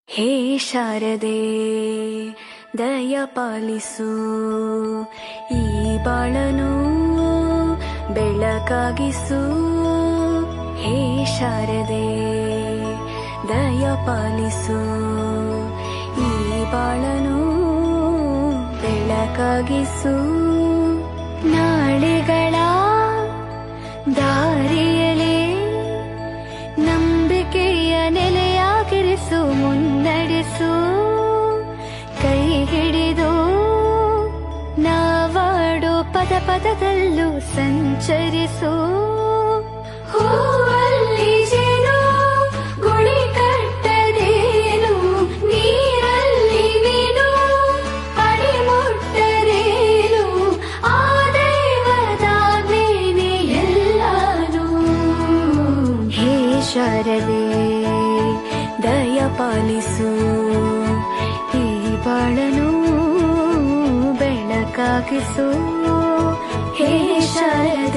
ಹೇ ಶಾರದೆ ದಯ ಪಾಲಿಸು, ಈ ಬಾಳನು ಬೆಳಕಾಗಿಸು. ಹೇ ಶಾರದೆ ದಯ ಪಾಲಿಸು, ಈ ಬಾಳನು ಬೆಳಕಾಗಿಸು. ನಾಳೆಗಳ ದಾರಿಯಲೇ ನಂಬಿಕೆಯ ನೆಲೆಯಾಗಿರಿಸು, ಮುನ್ನಡೆಸು. ಕೈ ಹಿಡಿದು ನಾವಾಡೋ ಪದ ಪದದಲ್ಲೂ ಸಂಚರಿಸು. ಹೂವಲ್ಲಿ ಜೇನು ಗುಳಿ ಕಟ್ಟದೇನು, ನೀರಲ್ಲಿ ಮೀನು ಅಡಿ ಮುಟ್ಟರೇನು, ಆ ದೈವದಾಜ್ಞೆನೇ ಎಲ್ಲಾನು. ಹೇ ಶಾರದೆ ದಯ ಪಾಲಿಸು, ಈ ಬಾಳನು ಬೆಳಕಾಗಿಸು. ಹೇ ಶಾರದೆ